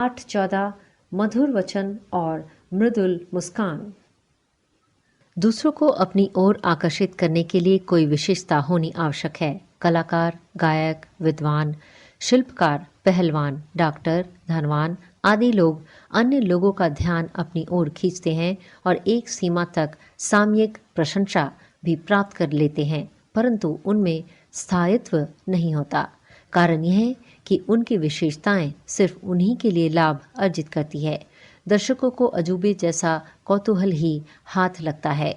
8-14 मधुर वचन और मृदुल मुस्कान। दूसरों को अपनी ओर आकर्षित करने के लिए कोई विशेषता होनी आवश्यक है। कलाकार, गायक, विद्वान, शिल्पकार, पहलवान, डॉक्टर, धनवान आदि लोग अन्य लोगों का ध्यान अपनी ओर खींचते हैं और एक सीमा तक सामयिक प्रशंसा भी प्राप्त कर लेते हैं, परंतु उनमें स्थायित्व नहीं होता। कारण यह है कि उनकी विशेषताएं सिर्फ उन्हीं के लिए लाभ अर्जित करती है। दर्शकों को अजूबे जैसा कौतूहल ही हाथ लगता है।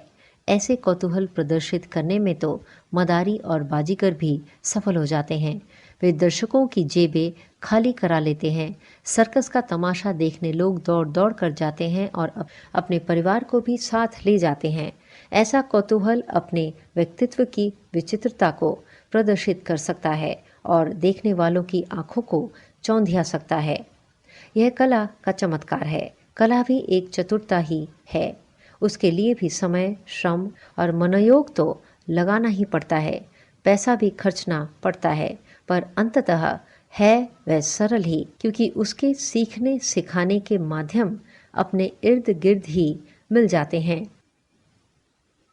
ऐसे कौतूहल प्रदर्शित करने में तो मदारी और बाजीगर भी सफल हो जाते हैं। वे दर्शकों की जेबें खाली करा लेते हैं। सर्कस का तमाशा देखने लोग दौड़ दौड़ कर जाते हैं और अपने परिवार को भी साथ ले जाते हैं। ऐसा कौतूहल अपने व्यक्तित्व की विचित्रता को प्रदर्शित कर सकता है और देखने वालों की आंखों को चौंधिया सकता है। यह कला का चमत्कार है। कला भी एक चतुरता ही है। उसके लिए भी समय, श्रम और मनोयोग तो लगाना ही पड़ता है। पैसा भी खर्चना पड़ता है, पर अंततः है वह सरल ही, क्योंकि उसके सीखने सिखाने के माध्यम अपने इर्द गिर्द ही मिल जाते हैं।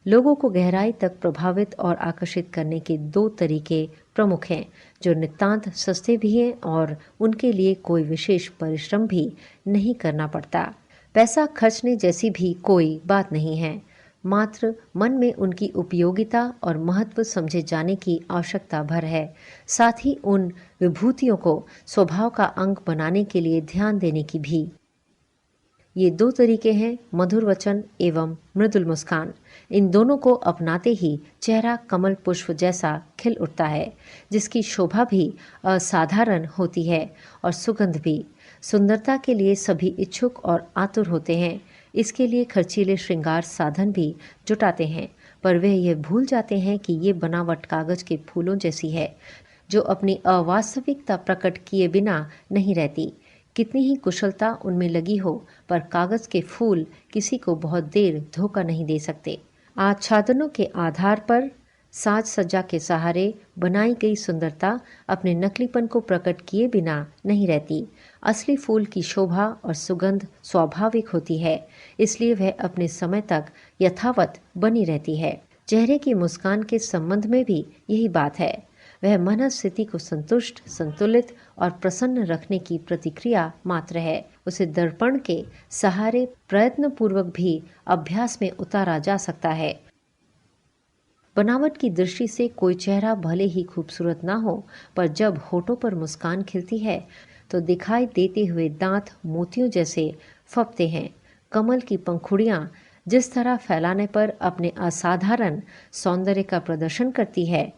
लोगों को गहराई तक प्रभावित और आकर्षित करने के दो तरीके प्रमुख हैं, जो नितांत सस्ते भी हैं और उनके लिए कोई विशेष परिश्रम भी नहीं करना पड़ता। पैसा खर्चने जैसी भी कोई बात नहीं है, मात्र मन में उनकी उपयोगिता और महत्व समझे जाने की आवश्यकता भर है। साथ ही उन विभूतियों को स्वभाव का अंग बनाने के लिए ध्यान देने की भी। ये दो तरीके हैं, मधुर वचन एवं मृदुल मुस्कान। इन दोनों को अपनाते ही चेहरा कमल पुष्प जैसा खिल उठता है, जिसकी शोभा भी असाधारण होती है और सुगंध भी। सुंदरता के लिए सभी इच्छुक और आतुर होते हैं। इसके लिए खर्चीले श्रृंगार साधन भी जुटाते हैं, पर वे ये भूल जाते हैं कि ये बनावट कागज के फूलों जैसी है, जो अपनी अवास्तविकता प्रकट किए बिना नहीं रहती। कितनी ही कुशलता उनमें लगी हो, पर कागज के फूल किसी को बहुत देर धोखा नहीं दे सकते। आच्छादनों के आधार पर साज सज्जा के सहारे बनाई गई सुंदरता अपने नकलीपन को प्रकट किए बिना नहीं रहती। असली फूल की शोभा और सुगंध स्वाभाविक होती है, इसलिए वह अपने समय तक यथावत बनी रहती है। चेहरे की मुस्कान के संबंध में भी यही बात है। वह मनस्थिति को संतुष्ट, संतुलित और प्रसन्न रखने की प्रतिक्रिया मात्र है। उसे दर्पण के सहारे प्रयत्न पूर्वक भी अभ्यास में उतारा जा सकता है। बनावट की दृष्टि से कोई चेहरा भले ही खूबसूरत ना हो, पर जब होठों पर मुस्कान खिलती है तो दिखाई देते हुए दांत मोतियों जैसे फबते हैं। कमल की पंखुड़ियां जिस तरह फैलाने पर अपने असाधारण सौंदर्य का प्रदर्शन करती है,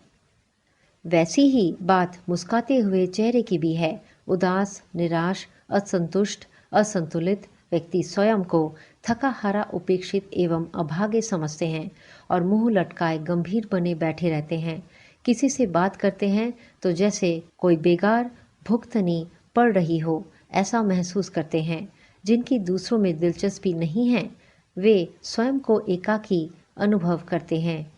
वैसी ही बात मुस्काते हुए चेहरे की भी है। उदास, निराश, असंतुष्ट, असंतुलित व्यक्ति स्वयं को थका हारा, उपेक्षित एवं अभागे समझते हैं और मुंह लटकाए गंभीर बने बैठे रहते हैं। किसी से बात करते हैं तो जैसे कोई बेगार भुगतनी पड़ रही हो, ऐसा महसूस करते हैं। जिनकी दूसरों में दिलचस्पी नहीं है, वे स्वयं को एकाकी अनुभव करते हैं।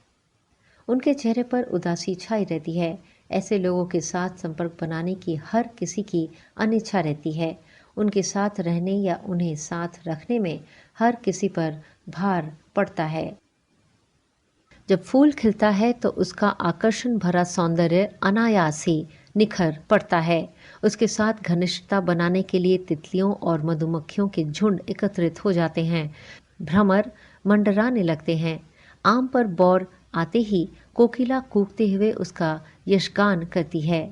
उनके चेहरे पर उदासी छाई रहती है। ऐसे लोगों के साथ संपर्क बनाने की हर किसी की अनिच्छा रहती है। उनके साथ रहने या उन्हें साथ रखने में हर किसी पर भार पड़ता है। जब फूल खिलता है तो उसका आकर्षण भरा सौंदर्य अनायास ही निखर पड़ता है। उसके साथ घनिष्ठता बनाने के लिए तितलियों और मधुमक्खियों के झुंड एकत्रित हो जाते हैं। भ्रमर मंडराने लगते हैं। आम पर बौर आते ही कोकिला कूकते हुए उसका यशगान करती है।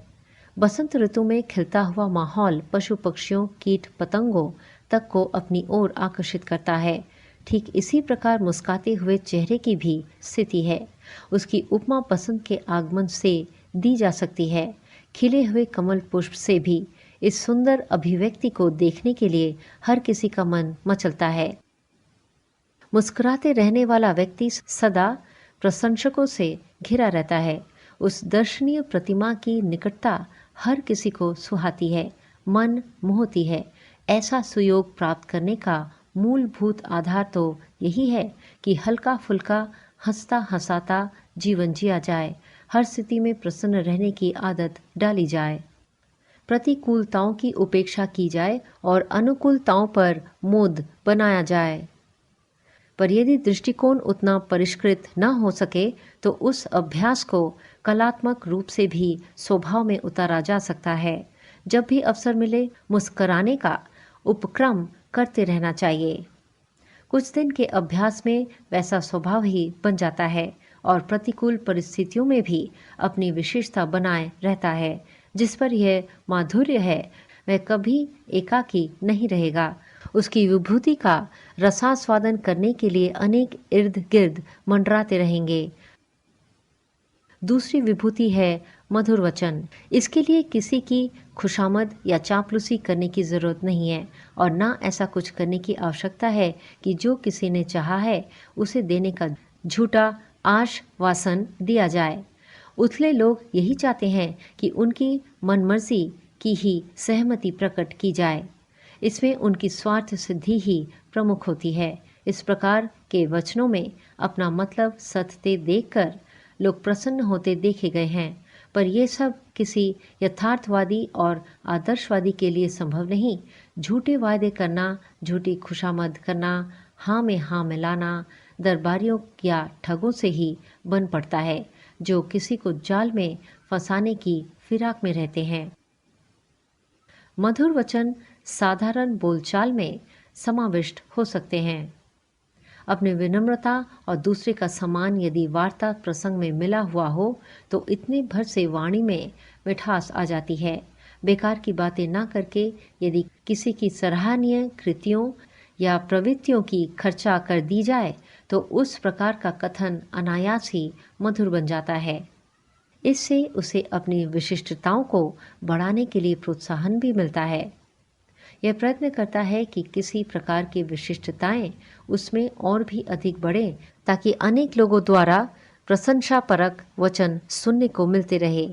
बसंत ऋतु में खिलता हुआ माहौल पशु पक्षियों, कीट पतंगों तक को अपनी ओर आकर्षित करता है। ठीक इसी प्रकार मुस्काते हुए चेहरे की भी स्थिति है। उसकी उपमा बसंत के आगमन से दी जा सकती है। खिले हुए कमल पुष्प से भी इस सुंदर अभिव्यक्ति को देखने के लिए हर किसी का मन मचलता है। मुस्कुराते रहने वाला व्यक्ति सदा प्रशंसकों से घिरा रहता है। उस दर्शनीय प्रतिमा की निकटता हर किसी को सुहाती है, मन मोहती है। ऐसा सुयोग प्राप्त करने का मूलभूत आधार तो यही है कि हल्का फुल्का, हंसता हंसाता जीवन जिया जाए, हर स्थिति में प्रसन्न रहने की आदत डाली जाए। प्रतिकूलताओं की उपेक्षा की जाए और अनुकूलताओं पर मोद बनाया जाए। पर यदि दृष्टिकोण उतना परिष्कृत न हो सके तो उस अभ्यास को कलात्मक रूप से भी स्वभाव में उतारा जा सकता है। जब भी अवसर मिले मुस्कराने का उपक्रम करते रहना चाहिए। कुछ दिन के अभ्यास में वैसा स्वभाव ही बन जाता है और प्रतिकूल परिस्थितियों में भी अपनी विशेषता बनाए रहता है। जिस पर यह माधुर्य है वह कभी एकाकी नहीं रहेगा। उसकी विभूति का रसास्वादन करने के लिए अनेक इर्द गिर्द मंडराते रहेंगे। दूसरी विभूति है मधुर वचन। इसके लिए किसी की खुशामद या चापलूसी करने की जरूरत नहीं है और ना ऐसा कुछ करने की आवश्यकता है कि जो किसी ने चाहा है उसे देने का झूठा आश्वासन दिया जाए। उथले लोग यही चाहते हैं कि उनकी मनमर्जी की ही सहमति प्रकट की जाए। इसमें उनकी स्वार्थ सिद्धि ही प्रमुख होती है। इस प्रकार के वचनों में अपना मतलब सत्य देखकर लोग प्रसन्न होते देखे गए हैं। पर यह सब किसी यथार्थवादी और आदर्शवादी के लिए संभव नहीं। झूठे वायदे करना, झूठी खुशामद करना, हाँ में हाँ मिलाना दरबारियों या ठगों से ही बन पड़ता है जो किसी को जाल में फंसाने की फिराक में रहते हैं। मधुर वचन साधारण बोलचाल में समाविष्ट हो सकते हैं। अपने विनम्रता और दूसरे का सम्मान यदि वार्ता प्रसंग में मिला हुआ हो तो इतने भर से वाणी में मिठास आ जाती है। बेकार की बातें ना करके यदि किसी की सराहनीय कृतियों या प्रवृत्तियों की खर्चा कर दी जाए तो उस प्रकार का कथन अनायास ही मधुर बन जाता है। इससे उसे अपनी विशिष्टताओं को बढ़ाने के लिए प्रोत्साहन भी मिलता है। यह प्रयत्न करता है कि किसी प्रकार की विशिष्टताएं उसमें और भी अधिक बढ़े ताकि अनेक लोगों द्वारा प्रशंसापरक वचन सुनने को मिलते रहे।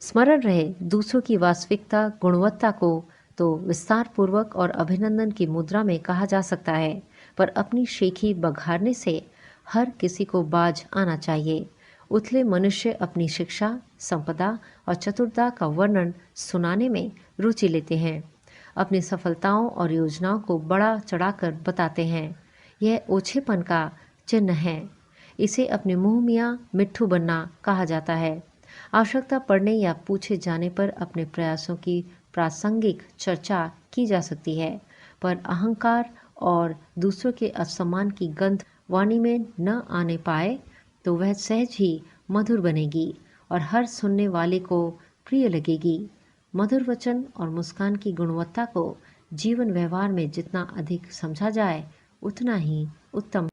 स्मरण रहे, दूसरों की वास्तविकता गुणवत्ता को तो विस्तार पूर्वक और अभिनंदन की मुद्रा में कहा जा सकता है, पर अपनी शेखी बघारने से हर किसी को बाज आना चाहिए। उथले मनुष्य अपनी शिक्षा, संपदा और चतुरता का वर्णन सुनाने में रुचि लेते हैं। अपनी सफलताओं और योजनाओं को बड़ा चढ़ाकर बताते हैं। यह ओछेपन का चिन्ह है। इसे अपने मुंह मियाँ मिट्ठू बनना कहा जाता है। आवश्यकता पड़ने या पूछे जाने पर अपने प्रयासों की प्रासंगिक चर्चा की जा सकती है, पर अहंकार और दूसरों के असम्मान की गंध वाणी में न आने पाए तो वह सहज ही मधुर बनेगी और हर सुनने वाले को प्रिय लगेगी। मधुर वचन और मुस्कान की गुणवत्ता को जीवन व्यवहार में जितना अधिक समझा जाए उतना ही उत्तम।